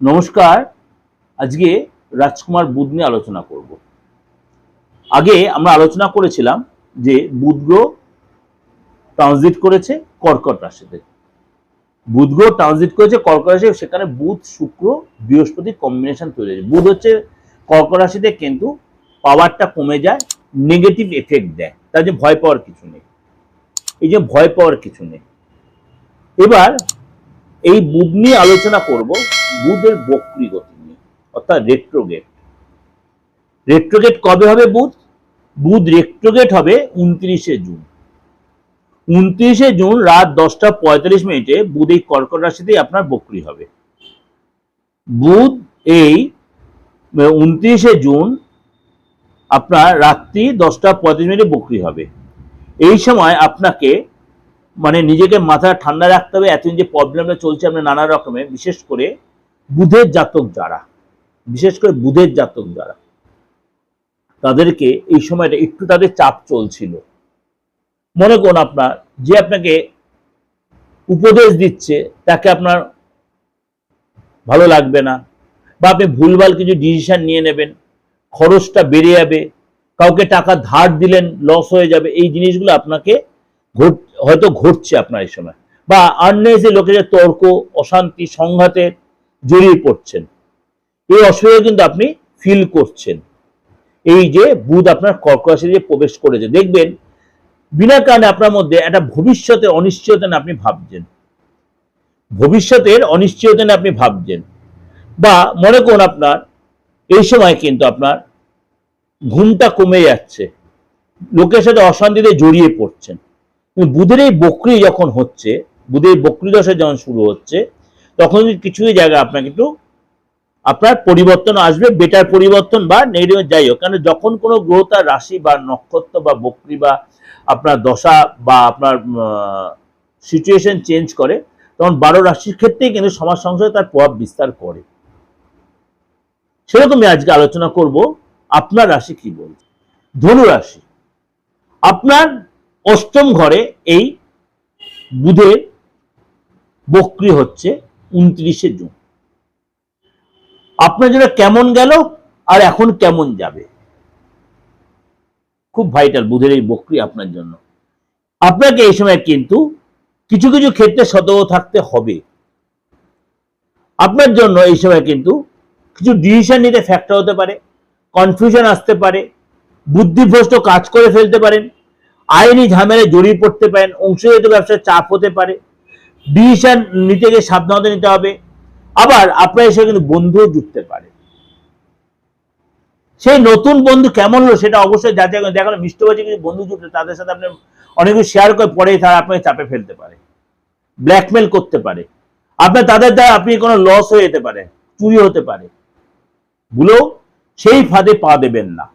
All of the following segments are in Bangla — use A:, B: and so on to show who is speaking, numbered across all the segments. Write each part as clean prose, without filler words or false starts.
A: নমস্কার। আজকে রাজকুমার বুধ নিয়ে আলোচনা করব। আগে আমরা আলোচনা করেছিলাম যে বুধ গ্রহ ট্রানজিট করেছে কর্কট রাশিতে। বুধ গ্রহ ট্রানজিট করেছে কর্কট রাশি, সেখানে বুধ শুক্র বৃহস্পতি কম্বিনেশন তৈরি হয়েছে। বুধ হচ্ছে কর্কট রাশিতে, কিন্তু পাওয়ারটা কমে যায়, নেগেটিভ এফেক্ট দেয়। তার যে ভয় পাওয়ার কিছু নেই, এই যে ভয় পাওয়ার কিছু নেই। এবার এই বুধ নিয়ে আলোচনা করব, বুধের বক্রী গতি নিয়ে, অর্থাৎ রেট্রোগেট। রেট্রোগেট কবে হবে? বুধ রেট্রোগেট হবে 29শে জুন। 29শে জুন রাত 10:45 বুধ এই কর্কট রাশিতেই আপনার বক্রী হবে। বুধ এই 29শে জুন আপনার রাত্রি 10:35 বক্রী হবে। এই সময় আপনাকে নিজেকে মাথা ঠান্ডা রাখতে হবে। এতদিন যে প্রবলেমটা চলছে আপনার নানা রকমের, বিশেষ করে বুধের জাতক যারা, তাদেরকে এই সময়টা একটু তাদের চাপ চলছিল। মনে করুন আপনার যে আপনাকে উপদেশ দিচ্ছে তাকে আপনার ভালো লাগবে না, বা আপনি ভুলভাল কিছু ডিসিশন নিয়ে নেবেন, খরচটা বেড়ে যাবে, কাউকে টাকা ধার দিলেন লস হয়ে যাবে। এই জিনিসগুলো আপনাকে হয়তো ঘটছে আপনার এই সময়, বা আননেসেসারি লোকের তর্ক, অশান্তি, সংঘাতে জড়িয়ে পড়ছেন। এই অসুবিধা কিন্তু আপনি ফিল করছেন। এই যে বুধ আপনার কর্কট রাশিতে প্রবেশ করেছে, দেখবেন বিনা কারণে আপনার মধ্যে একটা ভবিষ্যতের অনিশ্চয়তা আপনি ভাবছেন, বা মনে করুন আপনার এই সময় কিন্তু আপনার ঘুমটা কমে যাচ্ছে, লোকের সাথে অশান্তিতে জড়িয়ে পড়ছেন। বুধের এই বক্রী যখন হচ্ছে, বুধের বক্রী দশা যখন শুরু হচ্ছে, তখন কিছু জায়গায় আপনাকে একটু আপনার পরিবর্তন আসবে, বেটার পরিবর্তন বা নেগেটিভ যাই হোক। কারণ যখন কোনো গ্রহ তার রাশি বা নক্ষত্র বা বক্রী বা আপনার দশা বা আপনার সিচুয়েশন চেঞ্জ করে, তখন 12 রাশির ক্ষেত্রেই কিন্তু সমাজ সংসারে তার প্রভাব বিস্তার করে। সেরকমই আজকে আলোচনা করব আপনার রাশি কি বলছে। ধনু রাশি, আপনার অষ্টম ঘরে এই বুধের বক্রী হচ্ছে 29শে জুন। আপনার জন্য কেমন গেল আর এখন কেমন যাবে, খুব ভাইটাল বুধের এই বক্রী আপনার জন্য। আপনাকে এই সময় কিন্তু কিছু কিছু ক্ষেত্রে সতর্ক থাকতে হবে। আপনার জন্য এই সময় কিন্তু কিছু ডিসিশন নিতে ফ্যাক্টর হতে পারে, কনফিউশন আসতে পারে, বুদ্ধিভ্রষ্ট কাজ করে ফেলতে পারেন, আইনি ঝামেলায় জড়িয়ে পড়তে পারেন, অংশীদারিত্ব ব্যবসায় চাপ হতে পারে, ডিসিশন নিতে গিয়ে সাবধানতা নিতে হবে। আবার আপনার এসে কিন্তু বন্ধুও জুটতে পারে। সেই নতুন বন্ধু কেমন হলো সেটা অবশ্যই যাচাই করে দেখানো। মিষ্টবাজি কিছু বন্ধু জুটে, তাদের সাথে আপনি অনেক কিছু শেয়ার করে পরে তারা আপনাকে চাপে ফেলতে পারে, ব্ল্যাকমেল করতে পারে, আপনার তাদের দ্বারা আপনি কোনো লস হয়ে যেতে পারে, চুরি হতে পারে। ভুলেও সেই ফাঁদে পা দেবেন না।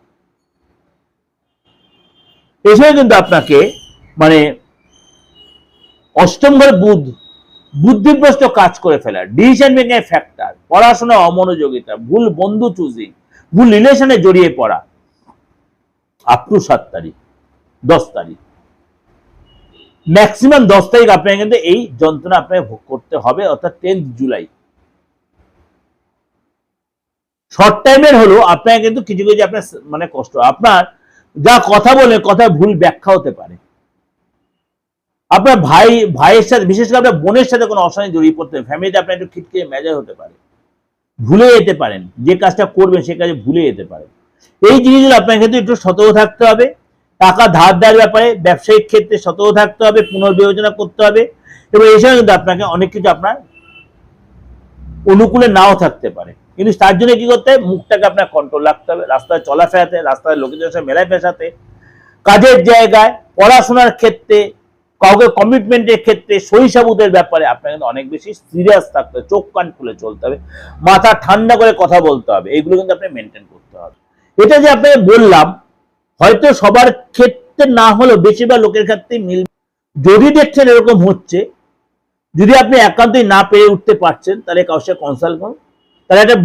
A: এসে কিন্তু আপনাকে অষ্টম ঘরে বুদ্ধিভ্রষ্ট কাজ করে ফেলা, ডিসিশন মেকিং ফ্যাক্টর, পড়াশোনা অমনোযোগিতা, ভুল বন্ধু চুজিং, ভুল রিলেশনে জড়িয়ে পড়া, আপ টু 7 তারিখ 10 তারিখ, ম্যাক্সিমাম 10 তারিখ আপনাকে কিন্তু এই যন্ত্রণা আপনাকে ভোগ করতে হবে, অর্থাৎ 10 জুলাই। শর্ট টাইমের হলো আপনাকে কিন্তু কিছু কিছু আপনার কষ্ট, আপনার যা কথা বলে কথায় ভুল ব্যাখ্যা হতে পারে। আপনার ভাইয়ের সাথে, বিশেষ করে আপনার বোনের সাথে কোনো অশান্তি জড়িয়ে পড়তে হবে, ফ্যামিলিতে আপনার একটু খিটখিটে মেজাজ হতে পারে, ভুলে যেতে পারেন, যে কাজটা করবেন সে কাজে ভুলে যেতে পারেন। এই জিনিসগুলো আপনাকে কিন্তু একটু সতর্ক থাকতে হবে। টাকা ধার দেওয়ার ব্যাপারে ব্যবসায়িক ক্ষেত্রে সতর্ক থাকতে হবে, পুনর্বিবেচনা করতে হবে। এবং এছাড়া কিন্তু আপনাকে অনেক কিছু আপনার অনুকূলে নাও থাকতে পারে, কিন্তু তার জন্য কি করতে হবে, মুখটাকে আপনার কন্ট্রোল রাখতে হবে। রাস্তায় চলাফেরাতে, রাস্তায় লোকেদের সাথে মেলায় পেশাতে, কাজের জায়গায়, পড়াশোনার ক্ষেত্রে, কাউকে কমিটমেন্টের ক্ষেত্রে, সহিসাবুদের ব্যাপারে আপনাকে কিন্তু অনেক বেশি সিরিয়াস থাকতে হবে, চোখ কান খুলে চলতে হবে, মাথা ঠান্ডা করে কথা বলতে হবে। এইগুলো কিন্তু আপনি মেনটেন করতে হবে। এটা যে আপনাকে বললাম, হয়তো সবার ক্ষেত্রে না হলেও বেশিরভাগ লোকের ক্ষেত্রে মিলবে। যদি দেখছেন এরকম হচ্ছে, যদি আপনি একান্তই না পেরে উঠতে পারছেন, তাহলে কারোর সাথে কনসাল্ট করুন। তাহলে একটা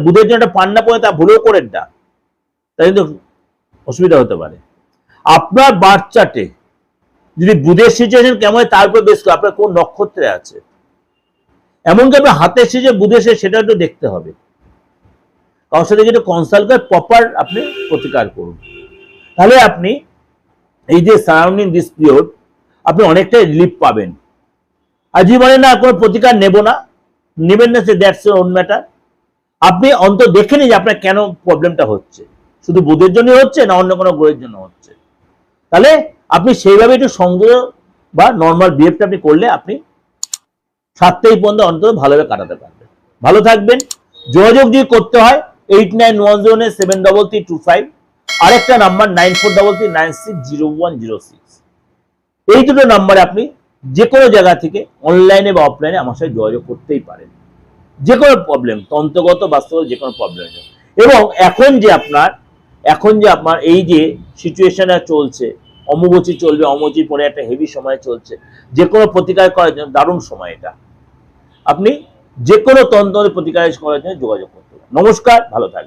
A: বুধের জন্য একটা পান্না পড়ে তা ভুলেও করেন না, তাই কিন্তু অসুবিধা হতে পারে। আপনার বার্থ চার্টে যদি বুধের সিচুয়েশন কেমন হয় তার উপর বেশ করে আপনার কোন নক্ষত্রে আছে, এমনকি আপনার হাতে এসে যে বুধ এসে সেটা একটু দেখতে হবে, কারোর সাথে যেটা কনসাল্ট করে প্রপার আপনি প্রতিকার করুন। তাহলে আপনি এই যে সারাউন্ডিং দিস পিরিয়ড আপনি অনেকটাই রিলিফ পাবেন। আর যদি বলেন না কোনো প্রতিকার নেব না, নেবেন না, সে দ্যাটস ইওর ওন ম্যাটার। আপনি অন্তত দেখে নিন যে আপনার কেন প্রবলেমটা হচ্ছে, শুধু বুধের জন্য হচ্ছে না অন্য কোনো গ্রহের জন্য হচ্ছে। তাহলে আপনি সেইভাবে একটু সংযম বা নর্মাল বিহেভটা আপনি করলে আপনি 7 তারিখ পর্যন্ত অন্তত ভালোভাবে কাটাতে পারবেন। ভালো থাকবেন। যোগাযোগ যদি করতে হয় 8910733325, আরেকটা নাম্বার 9433960106। এই দুটো নাম্বারে আপনি যে কোনো জায়গা থেকে অনলাইনে বা অফলাইনে আমার সাথে যোগাযোগ করতেই পারেন, যে কোনো প্রবলেম, তন্ত্রগত বাস্তব যে কোনো প্রবলেম। এবং এখন যে আপনার এই যে সিচুয়েশনে চলছে, অম্বুবাচী চলবে, অম্বুবাচীর পরে একটা হেভি সময় চলছে, যে কোনো প্রতিকার করার জন্য দারুণ সময় এটা। আপনি যে কোনো তন্ত্রের প্রতিকার করার জন্য যোগাযোগ করতে পারেন। নমস্কার, ভালো থাকবেন।